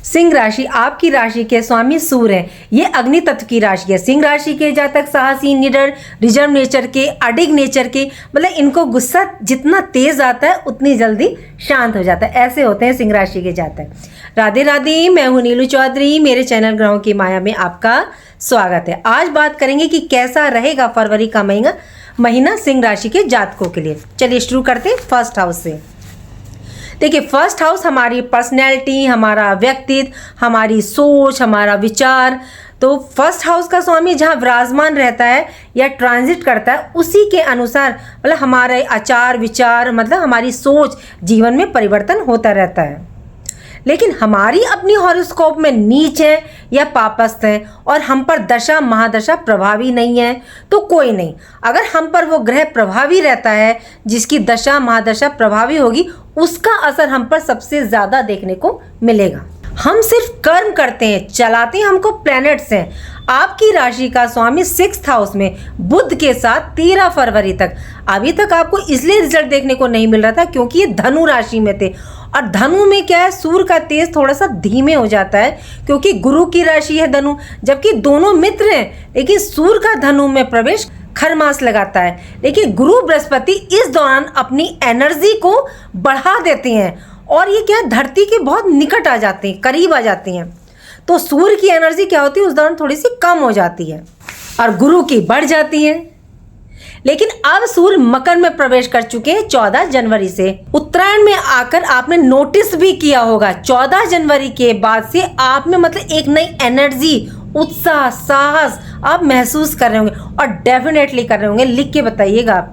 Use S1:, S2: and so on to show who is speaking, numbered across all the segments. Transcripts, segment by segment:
S1: सिंह राशि आपकी राशि के स्वामी सूर्य हैं। ये अग्नि तत्व की राशि है। सिंह राशि के जातक साहसी, निडर, रिजर्व नेचर के, अडिग नेचर के, मतलब इनको गुस्सा जितना तेज आता है उतनी जल्दी शांत हो जाता है। ऐसे होते हैं सिंह राशि के जातक। राधे राधे, मैं हूँ नीलू चौधरी। मेरे चैनल ग्रहों की माया में आपका स्वागत है। आज बात करेंगे कि कैसा रहेगा फरवरी का महीना सिंह राशि के जातकों के लिए। चलिए शुरू करते हैं फर्स्ट हाउस से। देखिए, फर्स्ट हाउस हमारी पर्सनैलिटी, हमारा व्यक्तित्व, हमारी सोच, हमारा विचार। तो फर्स्ट हाउस का स्वामी जहाँ विराजमान रहता है या ट्रांजिट करता है, उसी के अनुसार मतलब हमारे आचार विचार, मतलब हमारी सोच, जीवन में परिवर्तन होता रहता है। लेकिन हमारी अपनी हॉरोस्कोप में नीच है या पापस्त है और हम पर दशा महादशा प्रभावी नहीं है तो कोई नहीं। अगर हम पर वो ग्रह प्रभावी रहता है, जिसकी दशा महादशा प्रभावी होगी, उसका असर हम पर सबसे ज़्यादा देखने को मिलेगा। हम सिर्फ कर्म करते हैं, चलाते हमको प्लैनेट्स हैं। आपकी राशि का स्वामी 6th हाउस में बुध के साथ 13 फरवरी तक, अभी तक आपको इसलिए रिजल्ट देखने को नहीं मिल रहा था क्योंकि ये धनु राशि में थे। और धनु में क्या है, सूर्य का तेज थोड़ा सा धीमे हो जाता है क्योंकि गुरु की राशि है धनु, जबकि दोनों मित्र हैं। लेकिन सूर्य का धनु में प्रवेश खरमास लगाता है। लेकिन गुरु बृहस्पति इस दौरान अपनी एनर्जी को बढ़ा देते हैं और ये क्या है, धरती के बहुत निकट आ जाते हैं, करीब आ जाती हैं। तो सूर्य की एनर्जी क्या होती है, उस दौरान थोड़ी सी कम हो जाती है और गुरु की बढ़ जाती है। लेकिन अब सूर्य मकर में प्रवेश कर चुके हैं 14 जनवरी से। उत्तरायण में आकर आपने नोटिस भी किया होगा, 14 जनवरी के बाद से आप में मतलब एक नई एनर्जी, उत्साह, साहस आप महसूस कर रहे होंगे और डेफिनेटली कर रहे होंगे। लिख के बताइएगा।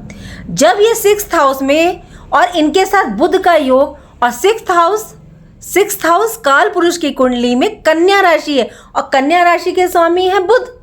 S1: जब ये 6th हाउस में और इनके साथ बुध का योग और 6th हाउस काल पुरुष की कुंडली में कन्या राशि है और कन्या राशि के स्वामी है बुध,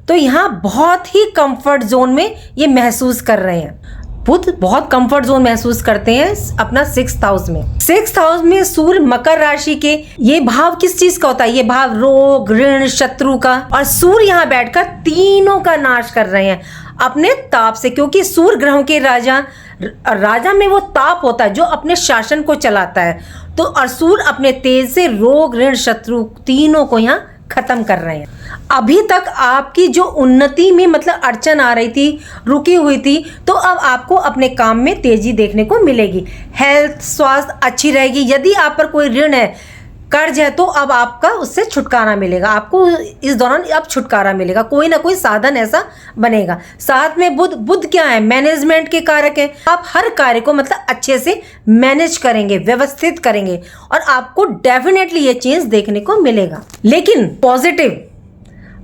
S1: तो यहाँ बहुत ही कंफर्ट जोन में ये महसूस कर रहे हैं। बुध बहुत कंफर्ट जोन महसूस करते हैं अपना 6th हाउस में। 6th हाउस में सूर्य मकर राशि के, ये भाव किस चीज का होता है, ये भाव रोग, ऋण, शत्रु का। और सूर्य यहाँ बैठकर तीनों का नाश कर रहे हैं अपने ताप से, क्योंकि सूर्य ग्रहों के राजा में वो ताप होता है जो अपने शासन को चलाता है। तो और सूर्य अपने तेज से रोग, ऋण, शत्रु तीनों को यहाँ खत्म कर रहे हैं। अभी तक आपकी जो उन्नति में मतलब अड़चन आ रही थी, रुकी हुई थी, तो अब आपको अपने काम में तेजी देखने को मिलेगी। हेल्थ, स्वास्थ्य अच्छी रहेगी। यदि आप पर कोई ऋण है, कर्ज है, तो अब आपका उससे छुटकारा मिलेगा। आपको इस दौरान अब छुटकारा मिलेगा, कोई ना कोई साधन ऐसा बनेगा। साथ में बुध क्या है, मैनेजमेंट के कारक है। आप हर कार्य को मतलब अच्छे से मैनेज करेंगे, व्यवस्थित करेंगे और आपको डेफिनेटली ये चेंज देखने को मिलेगा। लेकिन पॉजिटिव,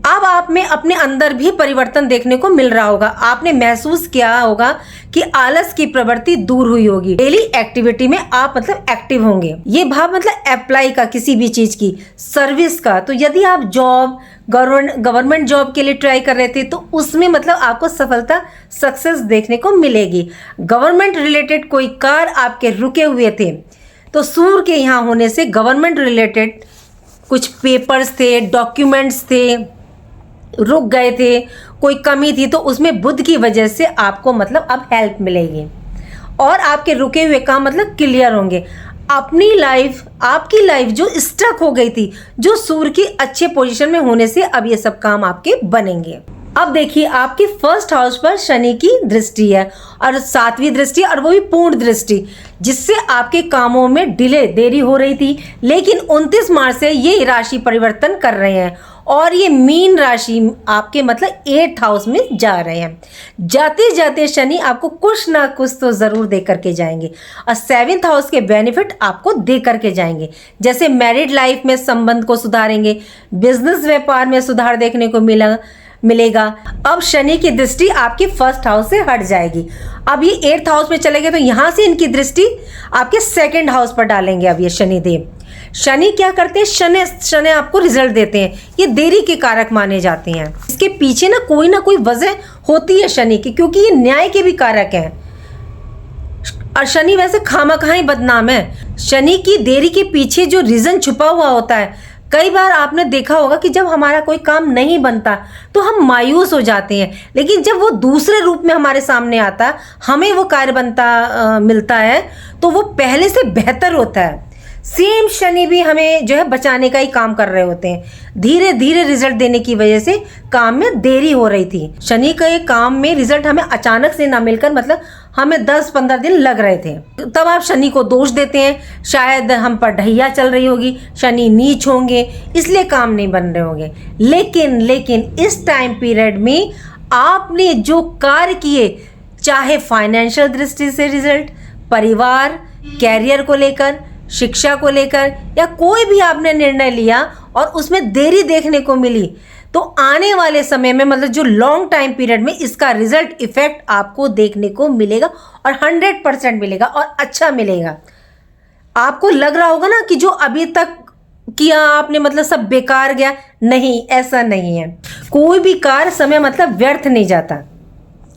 S1: अब आप में अपने अंदर भी परिवर्तन देखने को मिल रहा होगा। आपने महसूस किया होगा कि आलस की प्रवृत्ति दूर हुई होगी। डेली एक्टिविटी में आप मतलब एक्टिव होंगे। ये भाव मतलब अप्लाई का, किसी भी चीज की, सर्विस का। तो यदि आप जॉब, गवर्नमेंट जॉब के लिए ट्राई कर रहे थे, तो उसमें मतलब आपको सफलता, सक्सेस देखने को मिलेगी। गवर्नमेंट रिलेटेड कोई कार्य आपके रुके हुए थे, तो सूर्य के यहाँ होने से गवर्नमेंट रिलेटेड कुछ पेपर्स थे, डॉक्यूमेंट्स थे, रुक गए थे, कोई कमी थी, तो उसमें बुध की वजह से आपको मतलब अब हेल्प मिलेगी और आपके रुके हुए काम मतलब क्लियर होंगे। आपकी लाइफ जो स्टक हो गई थी, जो सूर्य की अच्छे पोजीशन में होने से अब ये सब काम आपके बनेंगे। अब देखिए, आपके 1st हाउस पर शनि की दृष्टि है और 7वीं दृष्टि, और वो भी पूर्ण दृष्टि, जिससे आपके कामों में देरी हो रही थी। लेकिन 29 मार्च से ये राशि परिवर्तन कर रहे हैं और ये मीन राशि आपके मतलब 8th हाउस में जा रहे हैं। जाते जाते शनि आपको कुछ ना कुछ तो जरूर दे करके जाएंगे और 7th हाउस के बेनिफिट आपको दे करके जाएंगे। जैसे मैरिड लाइफ में संबंध को सुधारेंगे, बिजनेस व्यापार में सुधार देखने को मिलेगा। अब शनि की दृष्टि आपके 1st हाउस से हट जाएगी। अब ये 8th हाउस में चले गए, तो यहाँ से इनकी दृष्टि आपके 2nd हाउस पर डालेंगे। अब ये शनिदेव, शनि क्या करते हैं, शनि आपको रिजल्ट देते हैं। ये देरी के कारक माने जाते हैं। इसके पीछे ना कोई वजह होती है शनि की, क्योंकि ये न्याय के भी कारक हैं और शनि वैसे खामखा ही बदनाम है। शनि की देरी के पीछे जो रीजन छुपा हुआ होता है, कई बार आपने देखा होगा कि जब हमारा कोई काम नहीं बनता तो हम मायूस हो जाते हैं, लेकिन जब वो दूसरे रूप में हमारे सामने आता, हमें वो कार्य बनता मिलता है, तो वो पहले से बेहतर होता है। सेम शनि भी हमें जो है बचाने का ही काम कर रहे होते हैं। धीरे धीरे रिजल्ट देने की वजह से काम में देरी हो रही थी। शनि के काम में रिजल्ट हमें अचानक से ना मिलकर मतलब हमें 10-15 दिन लग रहे थे। तब आप शनि को दोष देते हैं, शायद हम पर ढैया चल रही होगी, शनि नीच होंगे, इसलिए काम नहीं बन रहे होंगे। लेकिन इस टाइम पीरियड में आपने जो कार्य किए, चाहे फाइनेंशियल दृष्टि से रिजल्ट, परिवार, कैरियर को लेकर, शिक्षा को लेकर, या कोई भी आपने निर्णय लिया और उसमें देरी देखने को मिली, तो आने वाले समय में मतलब जो लॉन्ग टाइम पीरियड में इसका रिजल्ट इफेक्ट आपको देखने को मिलेगा और 100% मिलेगा और अच्छा मिलेगा। आपको लग रहा होगा ना कि जो अभी तक किया आपने मतलब सब बेकार गया, नहीं, ऐसा नहीं है। कोई भी कार्य समय मतलब व्यर्थ नहीं जाता,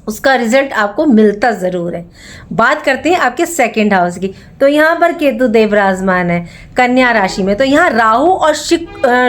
S1: उसका रिजल्ट आपको मिलता ज़रूर है। बात करते हैं आपके सेकंड हाउस की। तो यहाँ पर केतु देव विराजमान है कन्या राशि में। तो यहाँ राहु और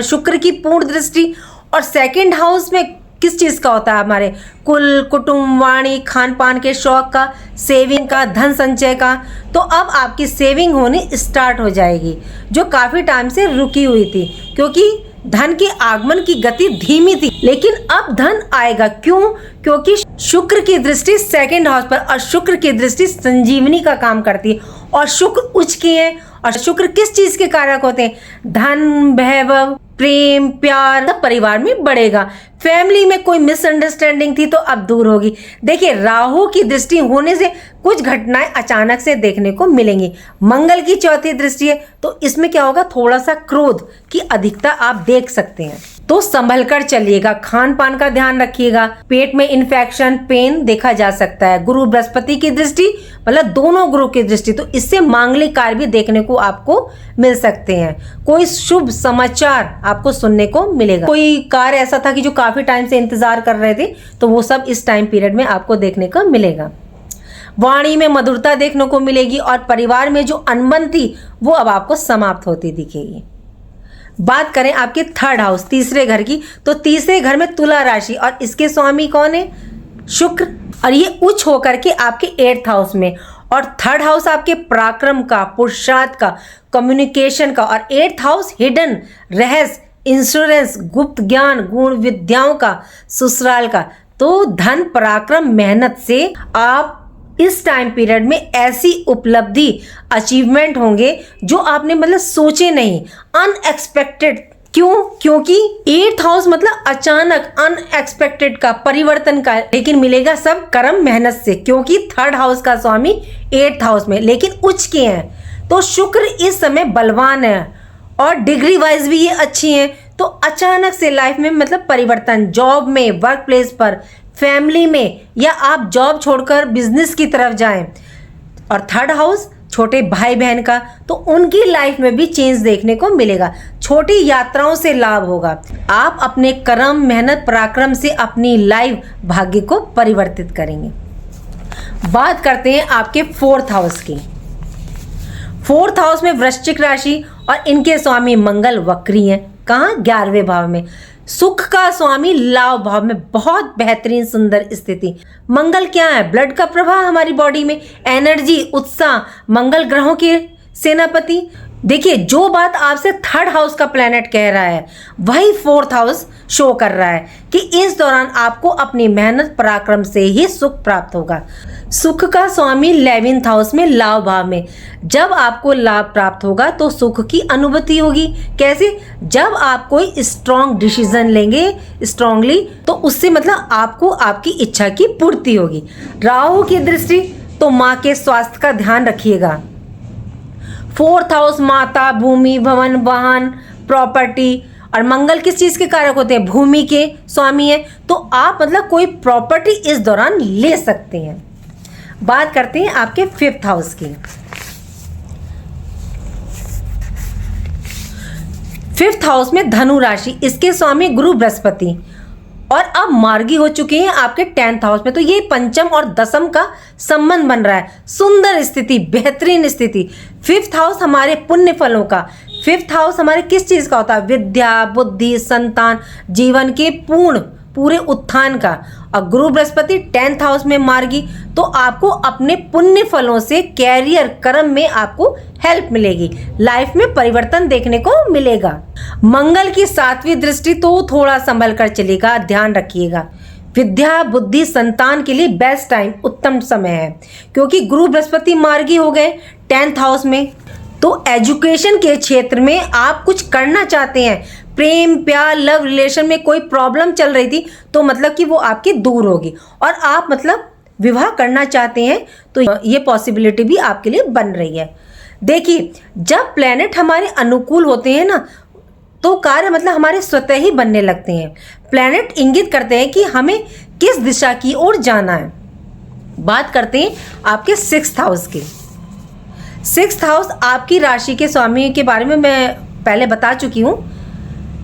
S1: शुक्र की पूर्ण दृष्टि, और सेकंड हाउस में किस चीज़ का होता है, हमारे कुल, कुटुंब, वाणी, खान पान के शौक का, सेविंग का, धन संचय का। तो अब आपकी सेविंग होनी स्टार्ट हो जाएगी, जो काफ़ी टाइम से रुकी हुई थी, क्योंकि धन के आगमन की गति धीमी थी, लेकिन अब धन आएगा। क्यों? क्योंकि शुक्र की दृष्टि सेकंड हाउस पर, और शुक्र की दृष्टि संजीवनी का काम करती है, और शुक्र उच्च की है। और शुक्र किस चीज के कारक होते हैं? धन, वैभव, प्रेम, प्यार, सब परिवार में बढ़ेगा। फैमिली में कोई मिसअंडरस्टैंडिंग थी तो अब दूर होगी। देखिए, राहु की दृष्टि होने से कुछ घटनाएं अचानक से देखने को मिलेंगी। मंगल की चौथी दृष्टि है, तो इसमें क्या होगा, थोड़ा सा क्रोध की अधिकता आप देख सकते हैं। तो संभल कर चलिएगा, खान पान का ध्यान रखिएगा। पेट में इन्फेक्शन, पेन देखा जा सकता है। गुरु बृहस्पति की दृष्टि, मतलब दोनों गुरु की दृष्टि, तो इससे मांगलिक कार्य भी देखने को आपको मिल सकते हैं। कोई शुभ समाचार आपको सुनने को मिलेगा। कोई कार्य ऐसा था कि जो काफी टाइम से इंतजार कर रहे थे, तो वो सब इस टाइम पीरियड में आपको देखने को मिलेगा। वाणी में मधुरता देखने को मिलेगी, और परिवार में जो अनबन थी वो अब आपको समाप्त होती दिखेगी। बात करें आपके थर्ड हाउस, तीसरे घर की, तो तीसरे घर में तुला राशि, और इसके स्वामी कौन है? शुक्र, और ये उच्च होकर के आपके 8th हाउस में। और थर्ड हाउस आपके पराक्रम का, पुरुषार्थ का, कम्युनिकेशन का, और 8th हाउस हिडन, रहस्य, इंश्योरेंस, गुप्त ज्ञान, गुण विद्याओं का, ससुराल का। तो धन, पराक्रम, मेहनत से आप इस टाइम पीरियड में ऐसी उपलब्धि, अचीवमेंट होंगे जो आपने मतलब सोचे नहीं, अनएक्सपेक्टेड। क्यों? क्योंकि 8th हाउस मतलब अचानक, अनएक्सपेक्टेड का, परिवर्तन का, लेकिन मिलेगा सब कर्म मेहनत से, क्योंकि थर्ड हाउस का स्वामी 8th हाउस में, लेकिन उच्च के हैं। तो शुक्र इस समय बलवान है, और डिग्री वाइज भी ये अच्छी हैं। तो अचानक से लाइफ में मतलब परिवर्तन, जॉब में, वर्क प्लेस पर, फैमिली में, या आप जॉब छोड़कर बिजनेस की तरफ जाएं। और थर्ड हाउस छोटे भाई बहन का, तो उनकी लाइफ में भी चेंज देखने को मिलेगा। छोटी यात्राओं से लाभ होगा। आप अपने कर्म, मेहनत, पराक्रम से अपनी लाइफ, भाग्य को परिवर्तित करेंगे। बात करते हैं आपके 4th हाउस की। 4th हाउस में वृश्चिक राशि, और इनके स्वामी मंगल वक्री हैं। कहाँ? 11वें भाव में। सुख का स्वामी लाभ भाव में, बहुत बेहतरीन सुंदर स्थिति। मंगल क्या है? ब्लड का प्रवाह हमारी बॉडी में, एनर्जी, उत्साह, मंगल ग्रहों के सेनापति। देखिए, जो बात आपसे थर्ड हाउस का प्लैनेट कह रहा है, वही 4th हाउस शो कर रहा है कि इस दौरान आपको अपनी मेहनत, पराक्रम से ही सुख प्राप्त होगा। सुख का स्वामी 11th हाउस में, लाभ भाव में। जब आपको लाभ प्राप्त होगा तो सुख की अनुभूति होगी। कैसे? जब आप कोई स्ट्रॉन्ग डिसीजन लेंगे स्ट्रांगली, तो उससे मतलब आपको आपकी इच्छा की पूर्ति होगी। राहु की दृष्टि, तो माँ के स्वास्थ्य का ध्यान रखिएगा। 4th हाउस माता, भूमि, भवन, वाहन, प्रॉपर्टी, और मंगल किस चीज के कारक होते हैं? भूमि के स्वामी है। तो आप मतलब कोई प्रॉपर्टी इस दौरान ले सकते हैं। बात करते हैं आपके 5th हाउस की। 5th हाउस में धनु राशि, इसके स्वामी गुरु बृहस्पति, और अब मार्गी हो चुके हैं आपके 10th हाउस में। तो ये पंचम और दसम का संबंध बन रहा है। सुंदर स्थिति, बेहतरीन स्थिति। 5th हाउस हमारे पुण्य फलों का, 5th हाउस हमारे किस चीज का होता है? विद्या, बुद्धि, संतान, जीवन के पूर्ण पूरे उत्थान का। और गुरु बृहस्पति 10th हाउस में मार्गी, तो आपको अपने पुण्य फलों से कैरियर कर्म में आपको हेल्प मिलेगी, लाइफ में परिवर्तन देखने को मिलेगा। मंगल की 7वीं दृष्टि तो थोड़ा संभल कर चलेगा, ध्यान रखिएगा। विद्या बुद्धि संतान के लिए बेस्ट टाइम, उत्तम समय है, क्योंकि गुरु बृहस्पति मार्गी हो गए 10th हाउस में। तो एजुकेशन के क्षेत्र में आप कुछ करना चाहते हैं, प्रेम प्यार लव रिलेशन में कोई प्रॉब्लम चल रही थी तो मतलब कि वो आपकी दूर होगी, और आप मतलब विवाह करना चाहते हैं तो ये पॉसिबिलिटी भी आपके लिए बन रही है। देखिए, जब प्लेनेट हमारे अनुकूल होते हैं ना, तो कार्य मतलब हमारे स्वतः ही बनने लगते हैं। प्लेनेट इंगित करते हैं कि हमें किस दिशा की ओर जाना है। बात करते हैं आपके 6th हाउस की। 6th हाउस आपकी राशि के स्वामी के बारे में मैं पहले बता चुकी हूँ,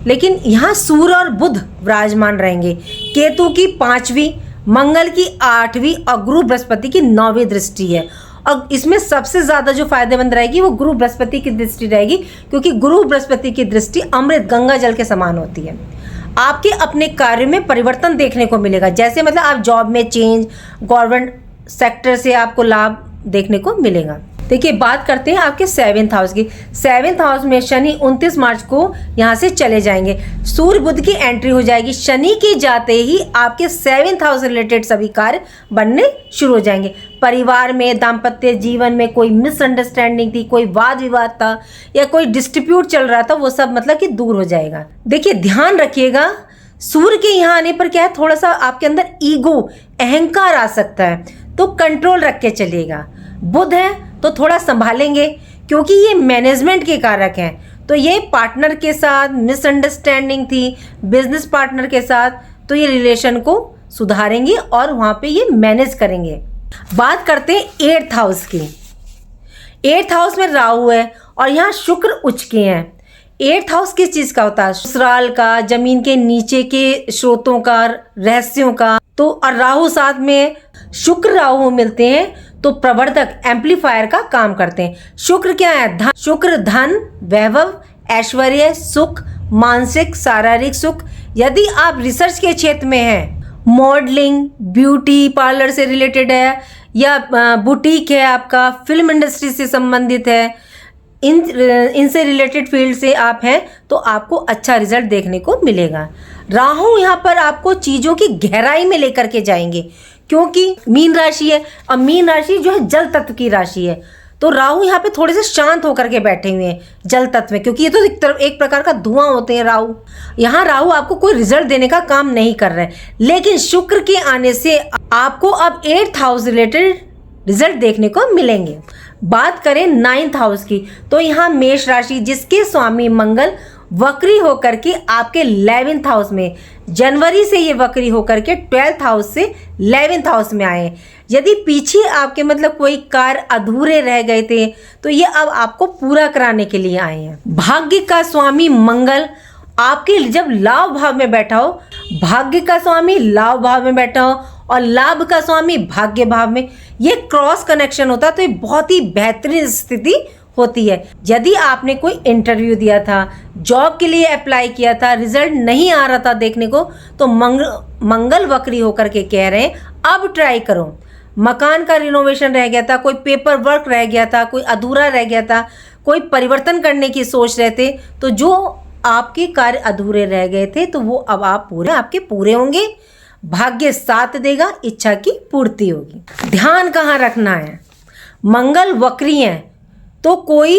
S1: लेकिन यहाँ सूर्य और बुध विराजमान रहेंगे। केतु की 5वीं, मंगल की 8वीं और गुरु बृहस्पति की 9वीं दृष्टि है। और इसमें सबसे ज़्यादा जो फायदेमंद रहेगी वो गुरु बृहस्पति की दृष्टि रहेगी, क्योंकि गुरु बृहस्पति की दृष्टि अमृत गंगा जल के समान होती है। आपके अपने कार्य में परिवर्तन देखने को मिलेगा, जैसे मतलब आप जॉब में चेंज, गवर्नमेंट सेक्टर से आपको लाभ देखने को मिलेगा। देखिए, बात करते हैं आपके 7th हाउस की। 7th हाउस में शनि 29 मार्च को यहाँ से चले जाएंगे। सूर्य बुध की एंट्री हो जाएगी। शनि के जाते ही आपके 7th हाउस रिलेटेड सभी कार्य बनने शुरू हो जाएंगे। परिवार में, दाम्पत्य जीवन में कोई मिसअंडरस्टैंडिंग थी, कोई वाद विवाद था या कोई डिस्ट्रीब्यूट चल रहा था, वो सब मतलब कि दूर हो जाएगा। देखिए, ध्यान रखिएगा, सूर्य के यहाँ आने पर क्या है, थोड़ा सा आपके अंदर ईगो अहंकार आ सकता है, तो कंट्रोल रख के चलिएगा। बुध है तो थोड़ा संभालेंगे, क्योंकि ये मैनेजमेंट के कारक हैं। तो ये पार्टनर के साथ मिसअंडरस्टैंडिंग थी, बिजनेस पार्टनर के साथ, तो ये रिलेशन को सुधारेंगे और वहाँ पे ये मैनेज करेंगे। बात करते हैं 8th हाउस की। 8th हाउस में राहु है और यहाँ शुक्र उच्च के हैं। 8th हाउस किस चीज़ का होता है? ससुराल का, जमीन के नीचे के स्रोतों का, रहस्यों का। तो और राहु साथ में, शुक्र राहु मिलते हैं तो प्रवर्धक एम्पलीफायर का काम करते हैं। शुक्र क्या है? धन। शुक्र धन, वैभव, ऐश्वर्य, सुख, मानसिक शारीरिक सुख। यदि आप रिसर्च के क्षेत्र में हैं, मॉडलिंग, ब्यूटी पार्लर से रिलेटेड है, या बुटीक है आपका, फिल्म इंडस्ट्री से संबंधित है, इनसे रिलेटेड फील्ड से आप हैं, तो आपको अच्छा रिजल्ट देखने को मिलेगा। राहु यहाँ पर आपको चीज़ों की गहराई में लेकर के जाएंगे, क्योंकि मीन राशि है और मीन राशि जो है जल तत्व की राशि है। तो राहु यहाँ पे थोड़े से शांत होकर के बैठे हुए हैं जल तत्व में, क्योंकि ये तो एक प्रकार का धुआं होते हैं राहु। यहाँ राहु आपको कोई रिजल्ट देने का काम नहीं कर रहे हैं, लेकिन शुक्र के आने से आपको अब 8th हाउस रिलेटेड रिजल्ट देखने को मिलेंगे। बात करें 9th हाउस की, तो यहाँ मेष राशि, जिसके स्वामी मंगल वक्री होकर के आपके 11th हाउस में, जनवरी से ये वक्री होकर के 12th हाउस से 11th हाउस में आए। यदि पीछे आपके मतलब कोई कार्य अधूरे रह गए थे, तो ये अब आपको पूरा कराने के लिए आए हैं। भाग्य का स्वामी मंगल आपके जब लाभ भाव में बैठा हो, भाग्य का स्वामी लाभ भाव में बैठा हो और लाभ का स्वामी भाग्य भाव में, ये क्रॉस कनेक्शन होता है, तो ये बहुत ही बेहतरीन स्थिति होती है। यदि आपने कोई इंटरव्यू दिया था, जॉब के लिए अप्लाई किया था, रिजल्ट नहीं आ रहा था देखने को, तो मंगल वक्री होकर के कह रहे हैं अब ट्राई करो। मकान का रिनोवेशन रह गया था, कोई पेपर वर्क रह गया था, कोई अधूरा रह गया था, कोई परिवर्तन करने की सोच रहे थे, तो जो आपके कार्य अधूरे रह गए थे तो वो अब आपके पूरे होंगे। भाग्य साथ देगा, इच्छा की पूर्ति होगी। ध्यान कहाँ रखना है? मंगल वक्री हैं तो कोई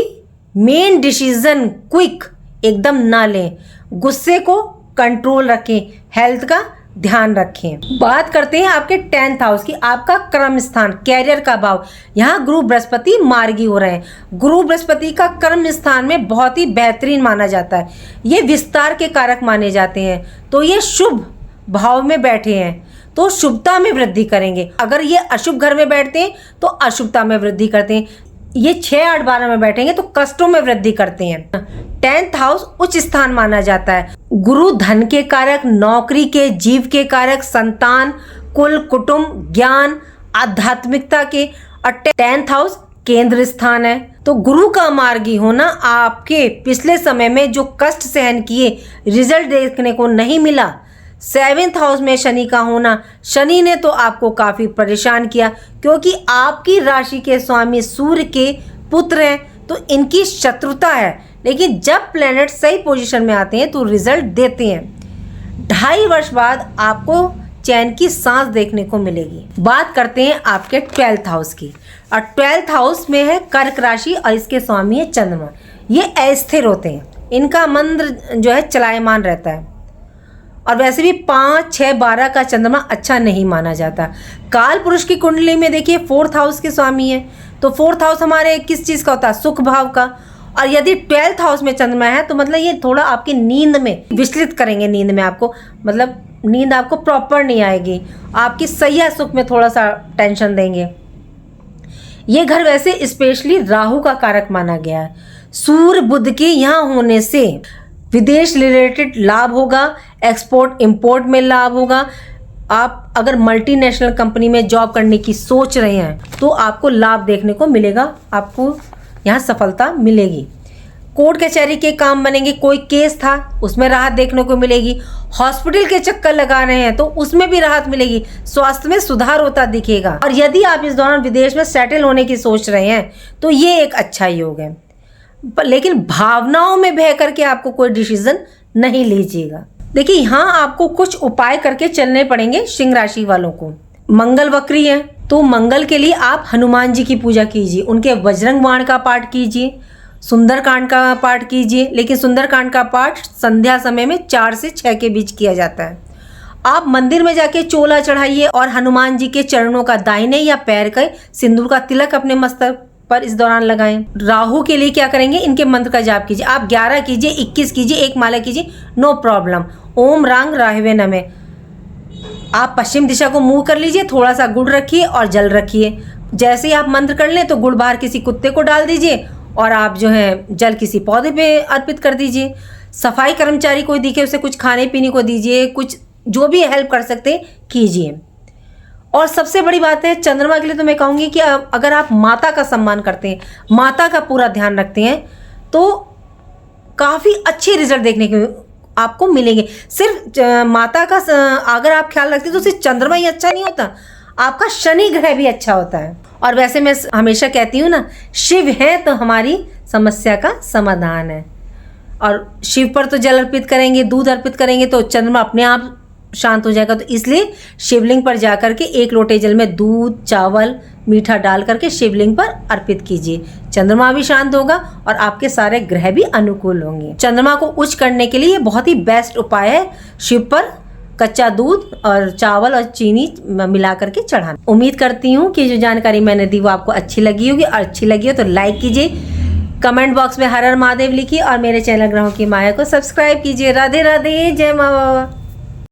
S1: मेन डिसीजन क्विक एकदम ना लें, गुस्से को कंट्रोल रखें, हेल्थ का ध्यान रखें। बात करते हैं आपके 10th हाउस की, आपका कर्म स्थान, कैरियर का भाव। यहाँ गुरु बृहस्पति मार्गी हो रहे हैं। गुरु बृहस्पति का कर्म स्थान में बहुत ही बेहतरीन माना जाता है, ये विस्तार के कारक माने जाते हैं। तो ये शुभ भाव में बैठे हैं तो शुभता में वृद्धि करेंगे। अगर ये अशुभ घर में बैठते हैं तो अशुभता में वृद्धि करते हैं। ये 6, 8, 12 में बैठेंगे तो कष्टों में वृद्धि करते हैं। 10th हाउस उच्च स्थान माना जाता है। गुरु धन के कारक, नौकरी के, जीव के कारक, संतान, कुल, कुटुंब, ज्ञान, आध्यात्मिकता के, और 10th हाउस केंद्र स्थान है। तो गुरु का मार्गी होना आपके पिछले समय में जो कष्ट सहन किए, रिजल्ट देखने को नहीं मिला, 7th हाउस में शनि का होना, शनि ने तो आपको काफ़ी परेशान किया, क्योंकि आपकी राशि के स्वामी सूर्य के पुत्र हैं, तो इनकी शत्रुता है। लेकिन जब प्लैनेट सही पोजीशन में आते हैं तो रिजल्ट देते हैं। 2.5 वर्ष बाद आपको चैन की सांस देखने को मिलेगी। बात करते हैं आपके 12th हाउस की, और 12th हाउस में है कर्क राशि और इसके स्वामी है चंद्रमा। ये अस्थिर होते हैं, इनका मंत्र जो है चलायमान रहता है, और वैसे भी 5, 6, 12 का चंद्रमा अच्छा नहीं माना जाता। काल पुरुष की कुंडली में देखिए 4th हाउस के स्वामी है, तो 4th हाउस हमारे किस चीज़ का होता है? सुख भाव का। और यदि 12th हाउस में चंद्रमा है तो मतलब ये थोड़ा आपकी नींद में विचलित करेंगे, नींद में आपको मतलब नींद आपको प्रॉपर नहीं आएगी, आपकी सैया सुख में थोड़ा सा टेंशन देंगे। ये घर वैसे स्पेशली राहु का कारक माना गया है। सूर्य बुध के यहाँ होने से विदेश रिलेटेड लाभ होगा, एक्सपोर्ट इंपोर्ट में लाभ होगा। आप अगर मल्टीनेशनल कंपनी में जॉब करने की सोच रहे हैं तो आपको लाभ देखने को मिलेगा, आपको यहाँ सफलता मिलेगी। कोर्ट कचहरी के काम बनेंगे, कोई केस था उसमें राहत देखने को मिलेगी। हॉस्पिटल के चक्कर लगा रहे हैं तो उसमें भी राहत मिलेगी, स्वास्थ्य में सुधार होता दिखेगा। और यदि आप इस दौरान विदेश में सेटल होने की सोच रहे हैं तो ये एक अच्छा योग है, लेकिन भावनाओं में बह करके आपको कोई डिसीजन नहीं लीजिएगा। देखिए यहाँ आपको कुछ उपाय करके चलने पड़ेंगे सिंह राशि वालों को। मंगल वक्री है तो मंगल के लिए आप हनुमान जी की पूजा कीजिए, उनके वज्रंग बाण का पाठ कीजिए, सुंदरकांड का पाठ कीजिए। लेकिन सुंदरकांड का पाठ संध्या समय में 4 से 6 के बीच किया जाता है। आप मंदिर में जाके चोला चढ़ाइए और हनुमान जी के चरणों का दाहिने या पैर का सिंदूर का तिलक अपने मस्तक पर इस दौरान लगाएं। राहु के लिए क्या करेंगे? इनके मंत्र का जाप कीजिए। आप 11 कीजिए, 21 कीजिए, 1 माला कीजिए, नो प्रॉब्लम। ओम रांग राहवे नमः। आप पश्चिम दिशा को मुंह कर लीजिए, थोड़ा सा गुड़ रखिए और जल रखिए। जैसे ही आप मंत्र कर लें तो गुड़ बाहर किसी कुत्ते को डाल दीजिए और आप जो है जल किसी पौधे पे अर्पित कर दीजिए। सफाई कर्मचारी कोई दिखे उसे कुछ खाने पीने को दीजिए, कुछ जो भी हेल्प कर सकते कीजिए। और सबसे बड़ी बात है चंद्रमा के लिए तो मैं कहूँगी कि अगर आप माता का सम्मान करते हैं, माता का पूरा ध्यान रखते हैं, तो काफ़ी अच्छे रिजल्ट देखने को आपको मिलेंगे। सिर्फ माता का अगर आप ख्याल रखते हैं तो सिर्फ चंद्रमा ही अच्छा नहीं होता, आपका शनि ग्रह भी अच्छा होता है। और वैसे मैं हमेशा कहती हूँ ना, शिव है तो हमारी समस्या का समाधान है। और शिव पर तो जल अर्पित करेंगे, दूध अर्पित करेंगे तो चंद्रमा अपने आप शांत हो जाएगा। तो इसलिए शिवलिंग पर जाकर के 1 लोटे जल में दूध, चावल, मीठा डाल करके शिवलिंग पर अर्पित कीजिए। चंद्रमा भी शांत होगा और आपके सारे ग्रह भी अनुकूल होंगे। चंद्रमा को उच्च करने के लिए ये बहुत ही बेस्ट उपाय है, शिव पर कच्चा दूध और चावल और चीनी मिला करके चढ़ाना। उम्मीद करती हूँ कि जो जानकारी मैंने दी वो आपको अच्छी लगी होगी, और अच्छी लगी हो तो लाइक कीजिए, कमेंट बॉक्स में हर हर महादेव लिखिए और मेरे चैनल ग्रहों की माया को सब्सक्राइब कीजिए। राधे राधे, जय माँ बाबा।